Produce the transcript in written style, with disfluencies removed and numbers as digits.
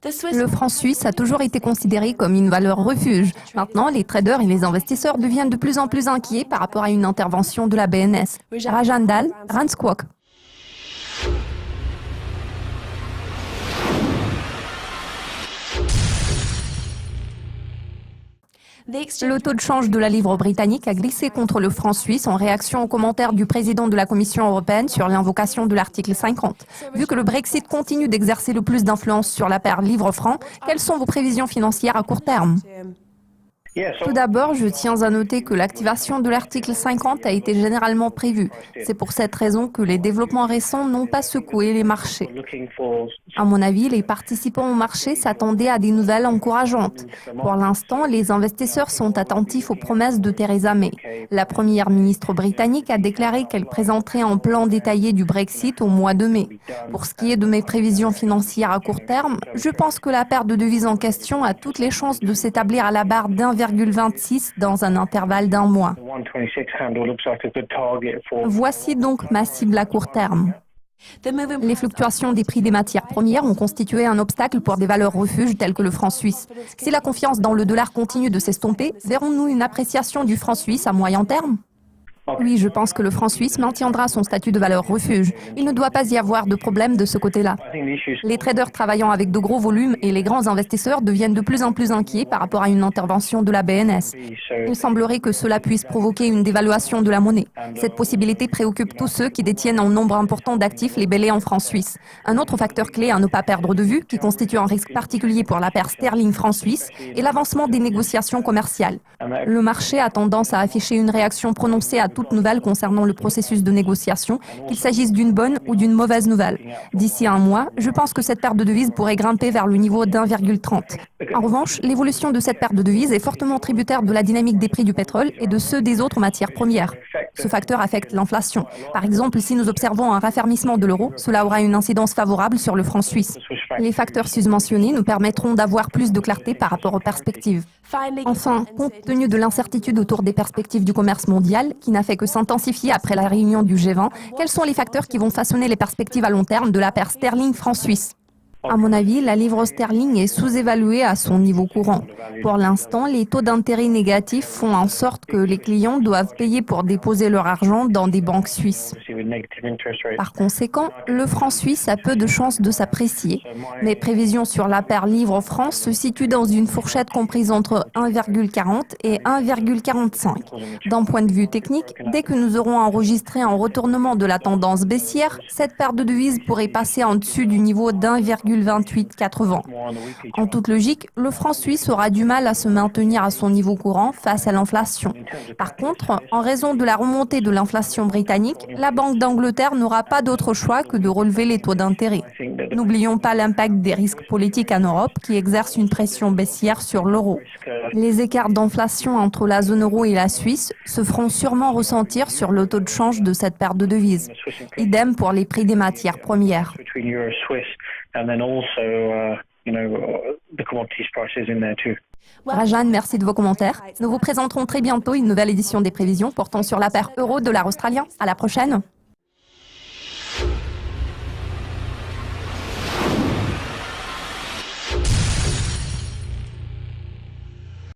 Le franc suisse a toujours été considéré comme une valeur refuge. Maintenant, les traders et les investisseurs deviennent de plus en plus inquiets par rapport à une intervention de la BNS. Rajan Dal, Ransquak. Le taux de change de la livre britannique a glissé contre le franc suisse en réaction aux commentaires du président de la Commission européenne sur l'invocation de l'article 50. Vu que le Brexit continue d'exercer le plus d'influence sur la paire livre-franc, quelles sont vos prévisions financières à court terme ? Tout d'abord, je tiens à noter que l'activation de l'article 50 a été généralement prévue. C'est pour cette raison que les développements récents n'ont pas secoué les marchés. À mon avis, les participants au marché s'attendaient à des nouvelles encourageantes. Pour l'instant, les investisseurs sont attentifs aux promesses de Theresa May. La première ministre britannique a déclaré qu'elle présenterait un plan détaillé du Brexit au mois de mai. Pour ce qui est de mes prévisions financières à court terme, je pense que la paire de devises en question a toutes les chances de s'établir à la barre d'1,26 dans un intervalle d'un mois. Voici donc ma cible à court terme. Les fluctuations des prix des matières premières ont constitué un obstacle pour des valeurs refuges telles que le franc suisse. Si la confiance dans le dollar continue de s'estomper, verrons-nous une appréciation du franc suisse à moyen terme ? Oui, je pense que le franc suisse maintiendra son statut de valeur refuge. Il ne doit pas y avoir de problème de ce côté-là. Les traders travaillant avec de gros volumes et les grands investisseurs deviennent de plus en plus inquiets par rapport à une intervention de la BNS. Il semblerait que cela puisse provoquer une dévaluation de la monnaie. Cette possibilité préoccupe tous ceux qui détiennent en nombre important d'actifs libellés en franc suisse. Un autre facteur clé à ne pas perdre de vue, qui constitue un risque particulier pour la paire sterling-franc suisse, est l'avancement des négociations commerciales. Le marché a tendance à afficher une réaction prononcée à toute nouvelle concernant le processus de négociation, qu'il s'agisse d'une bonne ou d'une mauvaise nouvelle. D'ici un mois, je pense que cette paire de devises pourrait grimper vers le niveau d'1,30. En revanche, l'évolution de cette paire de devises est fortement tributaire de la dynamique des prix du pétrole et de ceux des autres matières premières. Ce facteur affecte l'inflation. Par exemple, si nous observons un raffermissement de l'euro, cela aura une incidence favorable sur le franc suisse. Les facteurs susmentionnés nous permettront d'avoir plus de clarté par rapport aux perspectives. Enfin, compte tenu de l'incertitude autour des perspectives du commerce mondial, qui n'a fait que s'intensifier après la réunion du G20, quels sont les facteurs qui vont façonner les perspectives à long terme de la paire sterling-franc suisse ? À mon avis, la livre sterling est sous-évaluée à son niveau courant. Pour l'instant, les taux d'intérêt négatifs font en sorte que les clients doivent payer pour déposer leur argent dans des banques suisses. Par conséquent, le franc suisse a peu de chances de s'apprécier. Mes prévisions sur la paire livre-franc se situent dans une fourchette comprise entre 1,40 et 1,45. D'un point de vue technique, dès que nous aurons enregistré un retournement de la tendance baissière, cette paire de devises pourrait passer en dessus du niveau d'1,2880. En toute logique, le franc suisse aura du mal à se maintenir à son niveau courant face à l'inflation. Par contre, en raison de la remontée de l'inflation britannique, la Banque d'Angleterre n'aura pas d'autre choix que de relever les taux d'intérêt. N'oublions pas l'impact des risques politiques en Europe qui exercent une pression baissière sur l'euro. Les écarts d'inflation entre la zone euro et la Suisse se feront sûrement ressentir sur le taux de change de cette paire de devises. Idem pour les prix des matières premières. Rajan, merci de vos commentaires. Nous vous présenterons très bientôt une nouvelle édition des prévisions portant sur la paire euro-dollar australien. À la prochaine.